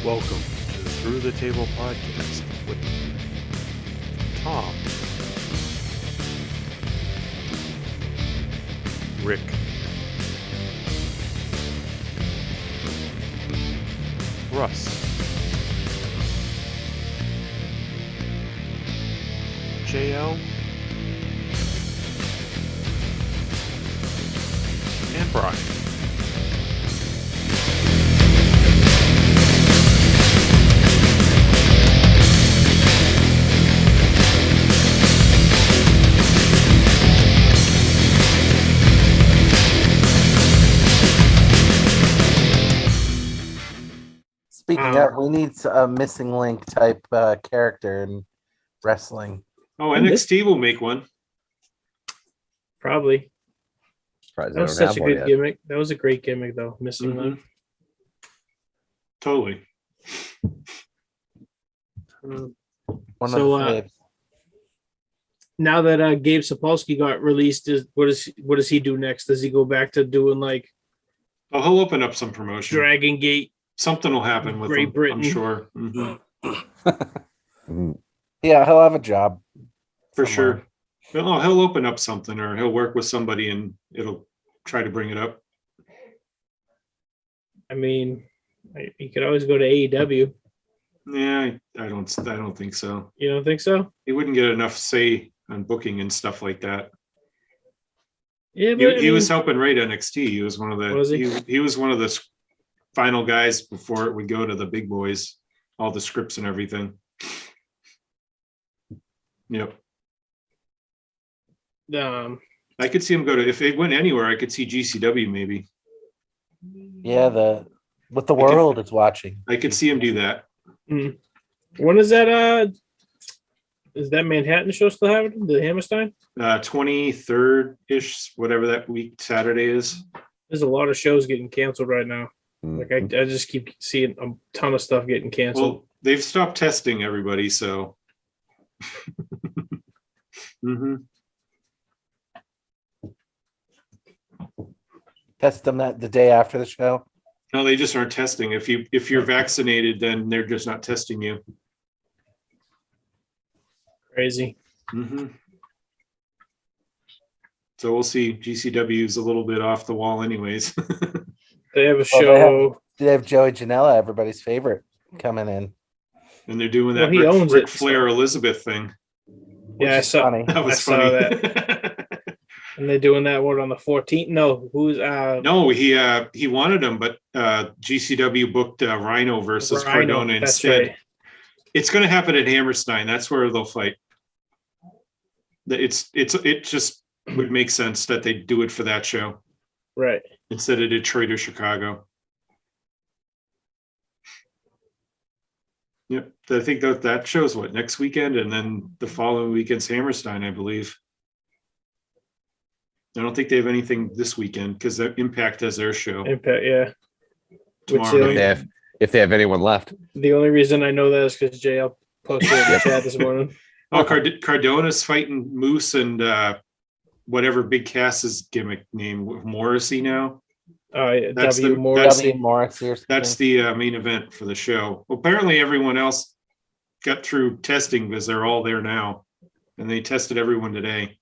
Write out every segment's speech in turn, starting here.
Welcome to the Through the Table podcast with Tom, Rick, Russ, JL, and Brian. Speaking of, we need a missing link type character in wrestling. Oh, NXT will make one. Probably. Surprised That was such a good gimmick. That was a great gimmick, though. Missing link. Totally. One of the faves. Now that Gabe Sapolsky got released, what does he do next? Does he go back to doing like Oh, he'll open up some promotion. Dragon Gate? Something will happen with Great him, Britain. I'm sure. Yeah, he'll have a job. For somewhere. sure. Oh, he'll open up something, or he'll work with somebody and it'll try to bring it up. I mean, he could always go to AEW. Yeah, I don't think so. You don't think so? He wouldn't get enough say on booking and stuff like that. Yeah, but He was helping write NXT. He was one of the Was he? He was one of the final guys before it would go to the big boys, all the scripts and everything. Yep. I could see him go to, if it went anywhere, I could see GCW maybe. Yeah, what the world is watching. I could see him do that. When is that? Is that Manhattan show still happening? The Hammerstein? 23rd ish, whatever that week Saturday is. There's a lot of shows getting canceled right now. Like I just keep seeing a ton of stuff getting canceled. Well, they've stopped testing everybody, so. Test them the day after the show. No, they just aren't testing. If you're vaccinated, then they're just not testing you. Crazy. So we'll see. GCW is a little bit off the wall, anyways. They have a show. They have Joey Janela, everybody's favorite, coming in. And they're doing that Well, he owns Ric it, Flair Elizabeth thing. Yeah, I saw. Funny. That was I saw funny. that. And they're doing that one on the 14th. No, who's No, he wanted him, but GCW booked Rhino versus Rhino, Cardona that's instead. right. It's going to happen at Hammerstein. That's where they'll fight. It just would make sense that they do it for that show Right. instead of Detroit or Chicago. Yep, I think that shows what next weekend, and then the following weekend's Hammerstein, I believe. I don't think they have anything this weekend because Impact has their show Impact, yeah. tomorrow Which, night. If they have anyone left. The only reason I know that is because JL posted in the chat this morning. Oh, Cardona's fighting Moose and whatever Big Cass's gimmick name, Morrissey now. Oh, yeah, That's W. the- Moore. that's- W. Morris or That's something. the main event for the show. Well, apparently everyone else got through testing because they're all there now. And they tested everyone today.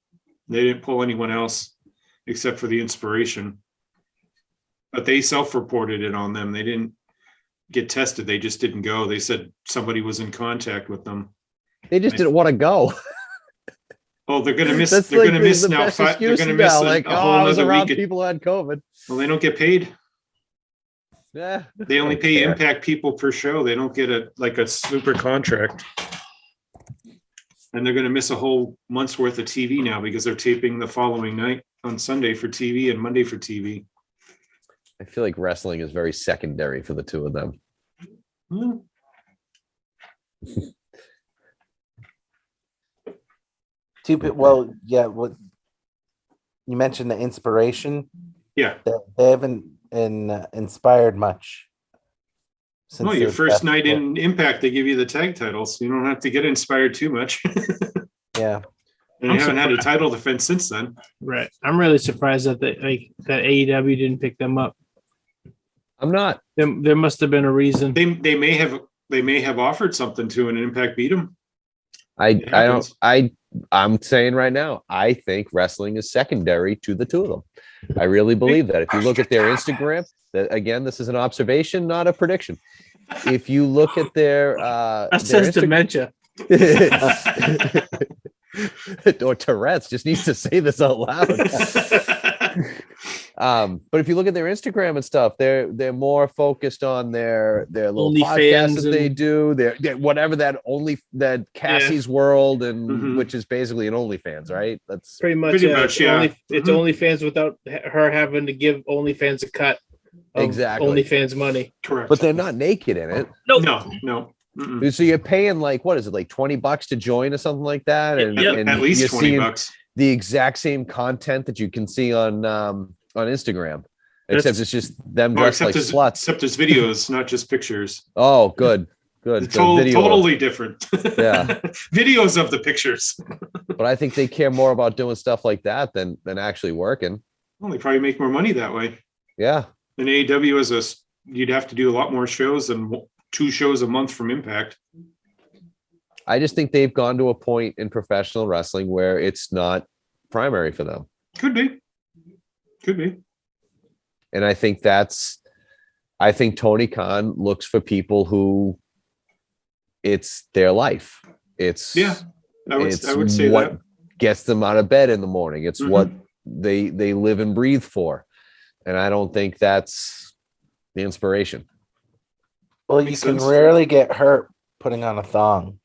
They didn't pull anyone else except for the Iispiration. But they self-reported it on them. They didn't get tested. They just didn't go. They said somebody was in contact with them. They just didn't want to go. Oh, they're gonna miss. That's They're like gonna the miss now. best They're excuse gonna miss now. a Like, whole I was other around week. people who had COVID. Well, they don't get paid. Yeah. They only pay Impact people per show. They don't get a super contract. And they're going to miss a whole month's worth of TV now because they're taping the following night on Sunday for TV and Monday for TV. I feel like wrestling is very secondary for the two of them. Well, yeah. What you mentioned, the Iispiration. Yeah. They haven't inspired much. Well, your they've first left. night in Impact, they give you the tag titles. You don't have to get inspired too much. Yeah. And I'm you haven't had a surprised. title defense since then. Right. I'm really surprised that that AEW didn't pick them up. I'm not. There must have been a reason. They may have offered something to an Impact beat them. I'm saying right now, I think wrestling is secondary to the two of them. I really believe that. If you look at their Instagram, that again, this is an observation, not a prediction. If you look at their That says dementia. or Tourette's, just needs to say this out loud. But if you look at their Instagram and stuff, they're more focused on their little podcasts that they do, their whatever that Cassie's World, and which is basically an OnlyFans, right? That's pretty much yeah. It's OnlyFans without her having to give OnlyFans a cut of exactly OnlyFans money. Correct. But they're not naked in it. No. So you're paying like, what is it, like $20 to join or something like that, and at least $20. The exact same content that you can see on Instagram, except it's just them dressed like sluts. Except there's videos, not just pictures. Oh, good. Totally different. Yeah, videos of the pictures. But I think they care more about doing stuff like that than actually working. Well, they probably make more money that way. Yeah. And AEW you'd have to do a lot more shows than 2 shows a month from Impact. I just think they've gone to a point in professional wrestling where it's not primary for them. Could be. And I think Tony Khan looks for people who it's their life. I would say what that gets them out of bed in the morning. It's what they live and breathe for. And I don't think that's the inspiration. Well, you can rarely get hurt putting on a thong.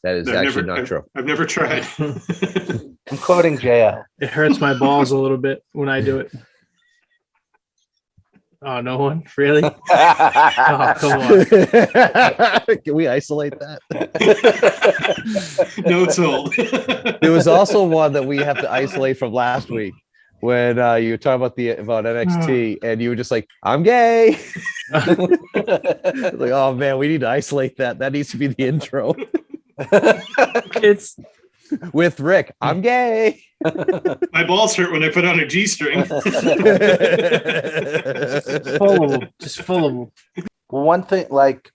That is actually not true. I've never tried. I'm quoting JL. It hurts my balls a little bit when I do it. Oh, no one? Really? Oh, come on. Can we isolate that? No told. There was also one that we have to isolate from last week when you were talking about NXT and you were just like, I'm gay. Like, oh man, we need to isolate that. That needs to be the intro. It's with Rick. I'm gay. My balls hurt when I put on a G-string. full of them. Just full of them. One thing, like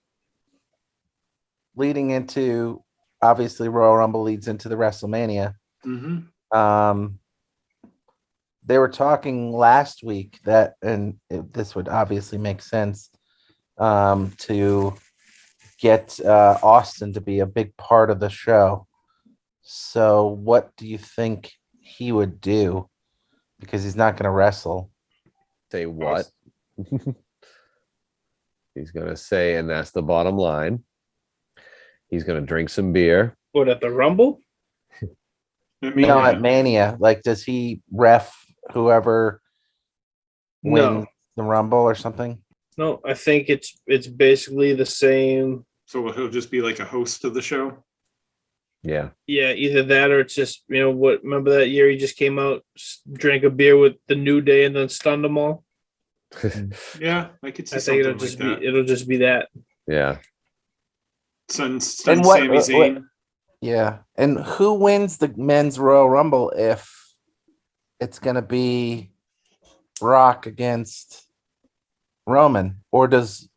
leading into, obviously Royal Rumble leads into the WrestleMania. They were talking last week that, and this would obviously make sense, to get Austin to be a big part of the show. So what do you think he would do? Because he's not going to wrestle. Say what? He's going to say, and that's the bottom line, he's going to drink some beer. What, at the Rumble? No, at Mania. Like, does he ref whoever wins the Rumble or something? No, I think it's basically the same. So he'll just be like a host of the show? Yeah. Yeah, either that or it's just, remember that year he just came out, drank a beer with the New Day and then stunned them all? Yeah, I could see I think it'll just be that. Yeah. Stun Sami Zayn. Yeah. And who wins the men's Royal Rumble if it's going to be Brock against Roman? Or does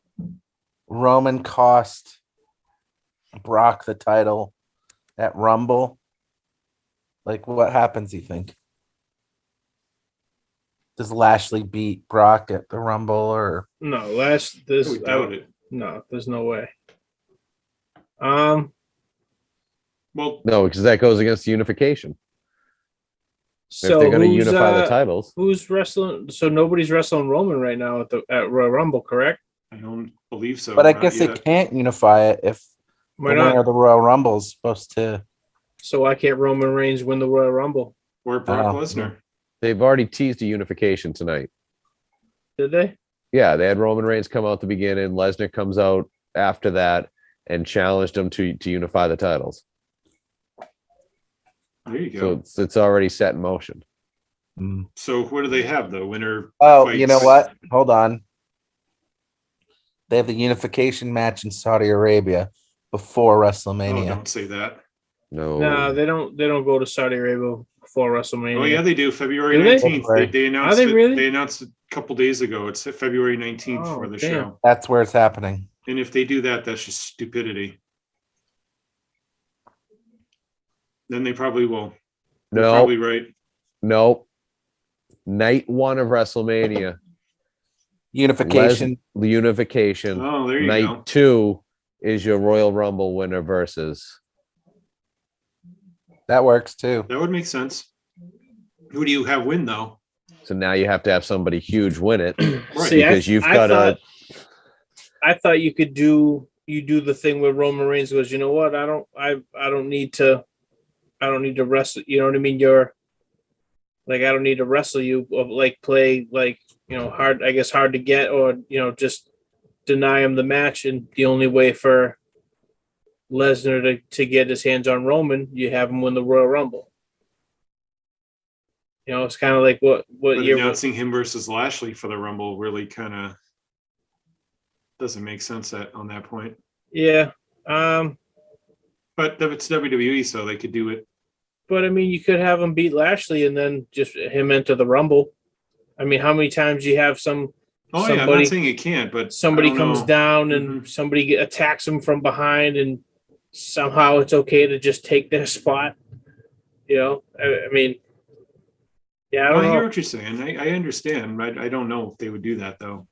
Roman cost Brock the title at Rumble? Like, what happens, you think? Does Lashley beat Brock at the Rumble or No, I would doubt it. No, there's no way. Well, no, because that goes against unification. So if they're going to unify the titles, who's wrestling? So nobody's wrestling Roman right now at Royal Rumble, correct? I don't believe so. But I guess they can't unify it if the winner of the Royal Rumble is supposed to. So why can't Roman Reigns win the Royal Rumble? Or Brock Lesnar. They've already teased a unification tonight. Did they? Yeah, they had Roman Reigns come out at the beginning. Lesnar comes out after that and challenged him to unify the titles. There you go. So it's already set in motion. So what do they have, though? Winner? Oh, fights? you know what? Hold on. They have the unification match in Saudi Arabia before Oh, WrestleMania. don't say that. No, they don't go to Saudi Arabia before WrestleMania. Oh yeah, they do. February Do they? 19th. They announced Are they it. really? They announced it couple days ago. It's February 19th for the show. That's where it's happening. And if they do that, that's just stupidity. Then they probably will. They're probably right. Nope. Night 1 of WrestleMania. Unification. Unification. Oh, there you Night go. 2 is your Royal Rumble winner versus. That works too. That would make sense. Who do you have win though? So now you have to have somebody huge win it. Right. See, Because I thought you could do the thing where Roman Reigns goes, you know what? I don't need to wrestle. You know what I mean? You're like, I don't need to wrestle you, or like play like, you know, hard to get, or, you know, just deny him the match. And the only way for Lesnar to get his hands on Roman, you have him win the Royal Rumble. You know, it's kind of like what you're announcing him versus Lashley for the Rumble really kind of doesn't make sense on that point. Yeah. But it's WWE, so they could do it. But I mean, you could have him beat Lashley and then just him enter the Rumble. I mean, how many times do you have somebody, I'm not saying it can't, but somebody comes down and somebody attacks him from behind, and somehow it's okay to just take their spot. You know, I mean, yeah, I hear what you're saying. I understand. I don't know if they would do that though.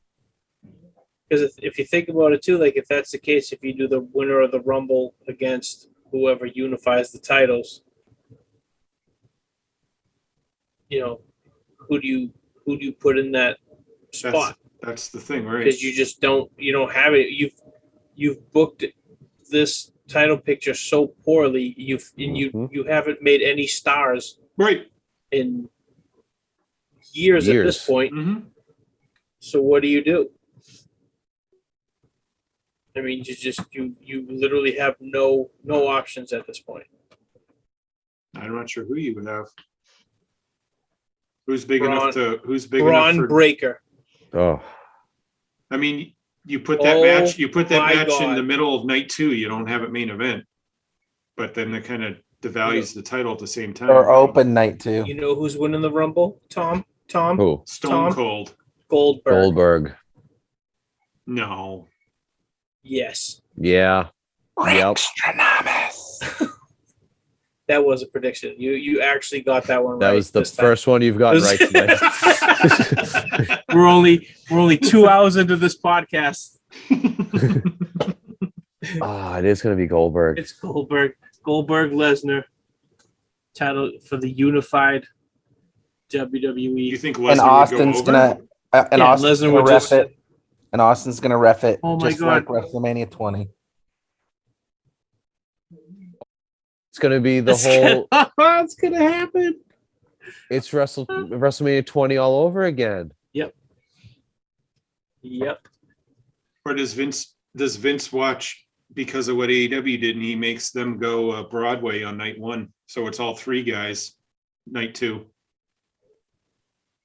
Because if you think about it too, like if that's the case, if you do the winner of the Rumble against whoever unifies the titles, you know, who do you put in that spot? That's the thing, right? Because you don't have it. You've booked this title picture so poorly. You haven't made any stars right in years. At this point. Mm-hmm. So what do? I mean, you literally have no options at this point. I'm not sure who you would have. Who's big Braun enough for Breaker? Oh, I mean, you put that match in the middle of night 2. You don't have it main event, but then that kind of devalues the title at the same time. Or open night 2. You know who's winning the Rumble? Tom. Who? Stone Cold. Goldberg. No. Yes. Yeah. That was a prediction. You actually got that one right. That was the first one you've gotten right tonight. We're only 2 hours into this podcast. It is going to be Goldberg. It's Goldberg Lesnar title for the unified WWE. You think Lesnar And Austin's gonna Austin's Lesnar gonna would ref it. And Austin's gonna ref it. Oh my just God. like WrestleMania 20. It's going to be the whole. It's gonna happen. It's WrestleMania 20 all over again. Yep. Or does Vince watch because of what AEW did, and he makes them go Broadway on night 1, so it's all 3 guys. Night 2. Can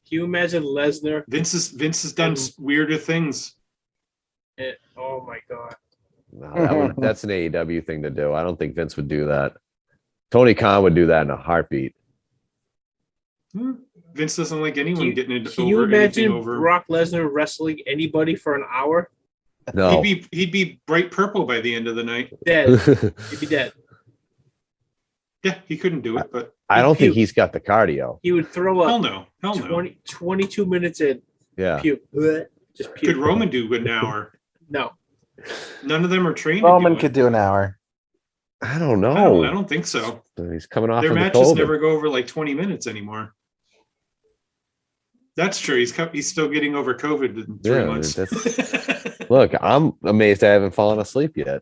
you imagine Lesnar? Vince has done weirder things. Oh my God. No, that's an AEW thing to do. I don't think Vince would do that. Tony Khan would do that in a heartbeat. Vince doesn't like anyone getting it Can over. you imagine over. Brock Lesnar wrestling anybody for an hour? No. He'd be bright purple by the end of the night. Dead. He'd be dead. Yeah, he couldn't do it, but I don't think he's got the cardio. He would throw up. Hell no. 22 minutes in. Yeah. Puke. Just puke. Could Roman do an hour? No. None of them are trained. Roman could do an hour. I don't know. I don't think so. He's coming off Their of the matches COVID. never go over like 20 minutes anymore. That's true. He's still getting over COVID in 3 months. Look, I'm amazed I haven't fallen asleep yet.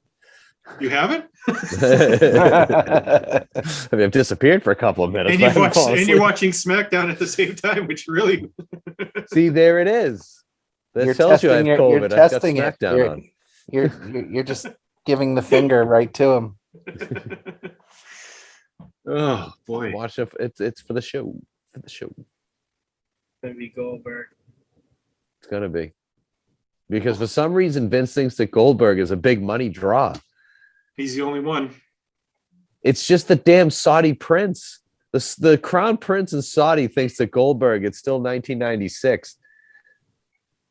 You haven't? I mean, I've disappeared for a couple of minutes. And you're watching SmackDown at the same time, which really see, there it is. That tells you I have COVID. I've got SmackDown on. You're just giving the finger right to him. Oh boy. Watch it. It's for the show. Gonna be Goldberg. It's gonna be. Because for some reason Vince thinks that Goldberg is a big money draw. He's the only one. It's just the damn Saudi prince. The crown prince in Saudi thinks that Goldberg, it's still 1996.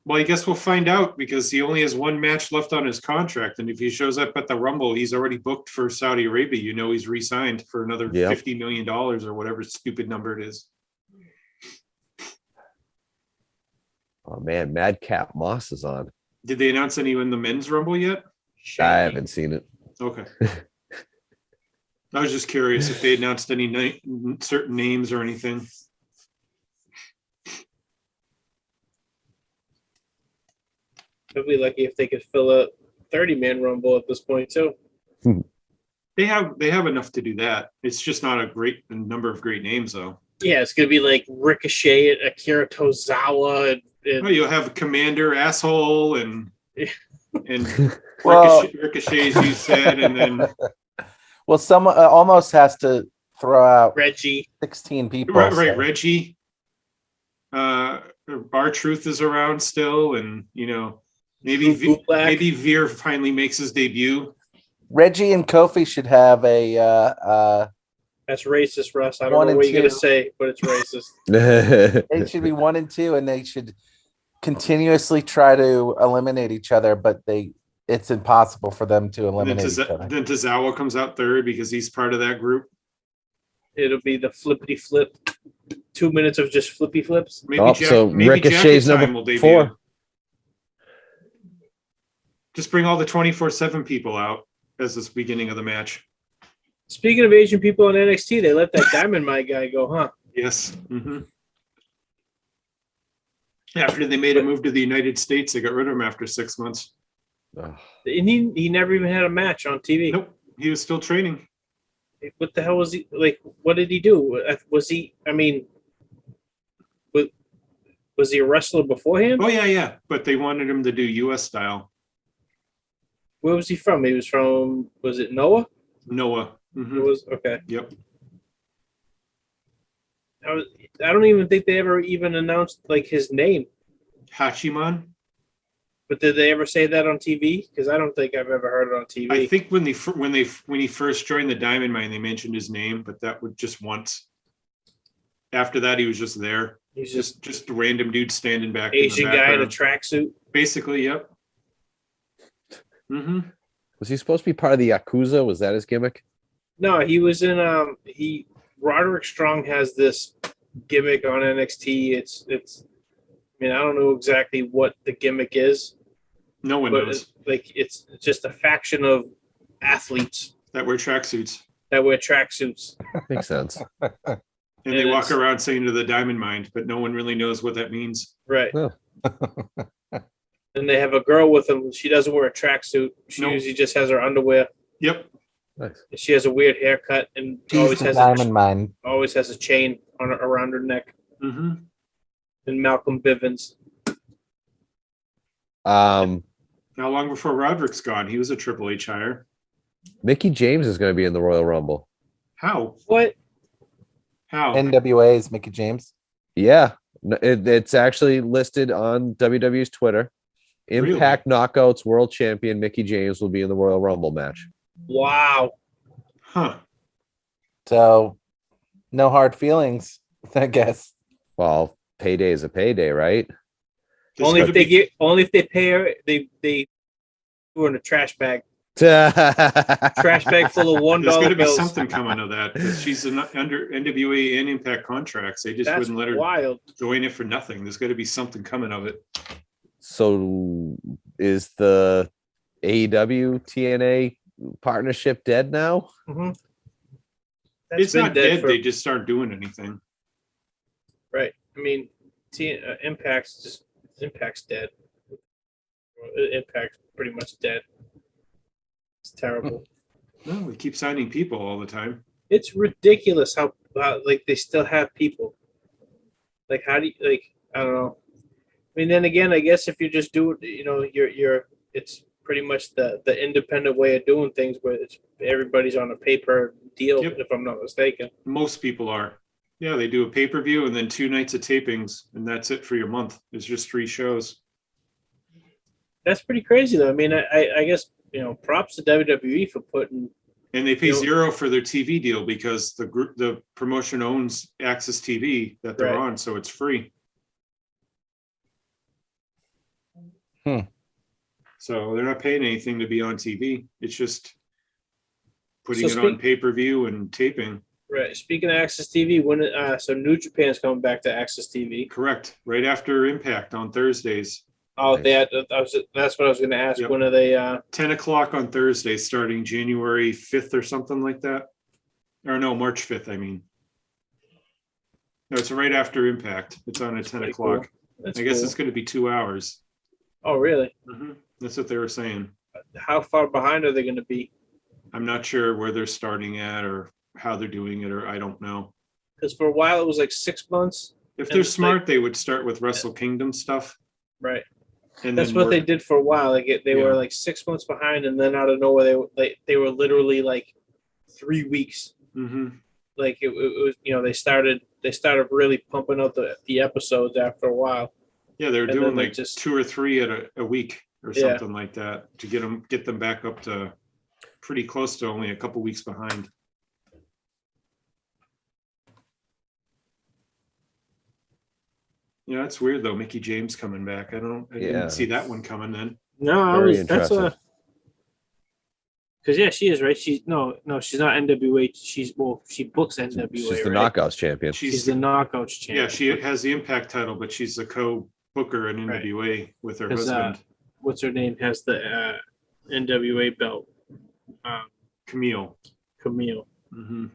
Well, I guess we'll find out because he only has one match left on his contract. And if he shows up at the Rumble, he's already booked for Saudi Arabia. You know, he's re-signed for another $50 million or whatever stupid number it is. Oh, man. Madcap Moss is on. Did they announce anyone in the men's Rumble yet? I haven't seen it. Okay. I was just curious if they announced any certain names or anything. They'll be lucky if they could fill a 30-man Rumble at this point too. They have enough to do that. It's just not a number of great names though. Yeah, it's gonna be like Ricochet, Akira Tozawa, and you'll have Commander Asshole and Well- Ricochet, as you said, and then Well, someone almost has to throw out Reggie. 16 people. right, so- Reggie. R-Truth is around still, and maybe maybe Veer finally makes his debut. Reggie and Kofi should have a That's racist, Russ. I don't One know and what you're gonna two. say, but it's racist. they should be 1 and 2, and they should continuously try to eliminate each other, but it's impossible for them to And eliminate each other. then Tozawa comes out third because he's part of that group. It'll be the flippity flip. 2 minutes of just flippy flips. Maybe so Ricochet's Jacket Time number will debut. 4. Just bring all the 24/7 people out as this beginning of the match. Speaking of Asian people in NXT, they let that Diamond Mine guy go, huh? Yes. After they made a move to the United States, they got rid of him after 6 months. And he never even had a match on TV. Nope, he was still training. What the hell was he like? What did he do? Was he? I mean, was he a wrestler beforehand? Oh yeah, but they wanted him to do U.S. style. Where was he from? He was from. Was it Noah? Noah. It was okay. Yep. I don't even think they ever even announced like his name. Hachiman. But did they ever say that on TV? Because I don't think I've ever heard it on TV. I think when he first joined the Diamond Mine, they mentioned his name, but that was just once. After that, he was just there. He's Just a random dude standing back. Asian in the guy in a background. tracksuit. Basically, yep. Was he supposed to be part of the Yakuza? Was that his gimmick? No, he was in Roderick Strong has this gimmick on NXT. It's I mean, I don't know exactly what the gimmick is, No one but knows it's just a faction of athletes that wear tracksuits. that wear tracksuits. Makes sense. And they walk around saying to the Diamond Mine, but no one really knows what that means. Right. Oh. And they have a girl with them. She doesn't wear a tracksuit. She Nope. usually just has her underwear. Yep. Nice. She has a weird haircut and She's always the has Diamond Mine. always has a chain on her, around her neck. Mm-hmm. And Malcolm Bivens. How long before Roderick's gone? He was a Triple H hire. Mickie James is going to be in the Royal Rumble. How? What? How? NWA's Mickie James. Yeah, it's actually listed on WWE's Twitter. Impact Knockouts World Champion Mickie James will be in the Royal Rumble match. Wow. Huh. So no hard feelings, I guess. Well, payday is a payday, right? This Only could if they be- get, only if they pay her, they do in a trash bag. Trash Trash bag full of $1 There's got to be bills. something coming of that because she's under NWA and Impact contracts. They just That's wouldn't let her wild. join it for nothing. There's got to be something coming of it. So is the AEW TNA partnership dead now? Mhm. It's been not dead. for- They just aren't doing anything. Right. I mean, Impact's dead. Impact's pretty much dead. It's terrible. No, we keep signing people all the time. It's ridiculous how like they still have people. Like how do you like? I don't know. I mean, then again, I guess if you just do it, you're it's pretty much the independent way of doing things, where it's everybody's on a paper deal. Yep. If I'm not mistaken. Most people are. Yeah, they do a pay-per-view and then 2 nights of tapings, and that's it for your month. It's just 3 shows. That's pretty crazy, though. I mean, I guess props to WWE for putting. And they pay You know- zero for their TV deal because the promotion owns Access TV that they're Right. on, so it's free. So they're not paying anything to be on TV. It's just putting So it on pay-per-view and taping. Right. Speaking of Access TV, when so New Japan's coming back to Access TV. Correct. Right after Impact on Thursdays. Oh, Nice. that's what I was going to ask. Yep. When are they? 10 o'clock on Thursday, starting January 5th or something like that. Or no, March 5th, I mean. No, it's right after Impact. It's on at 10 pretty o'clock. cool. That's I guess cool. it's going to be 2 hours. Oh, really? That's what they were saying. How far behind are they going to be? I'm not sure where they're starting at or how they're doing it, or I don't know. Because for a while it was like 6 months. If And they're it's smart, they would start with Wrestle Kingdom stuff. Right. And That's then what they work- did for a while. Like they Yeah. were like 6 months behind, and then out of nowhere they were literally like 3 weeks. Mhm. Like it was, they started really pumping out the episodes after a while. Yeah, they're And doing then they like just- 2 or 3 at a week or Yeah. something like that to get them back up to pretty close to only a couple weeks behind. Yeah, it's weird though. Mickie James coming back. I Yeah. didn't see that one coming then. No, Very that's interesting. because she is right. She's no, she's not NWA. She books NWA. She's the right? Knockouts champion. She's the Knockouts champion. Yeah, she has the Impact title, but she's a co-booker in Right. NWA with her 'Cause, husband, what's her name has the NWA belt. Camille. Camille. Hmm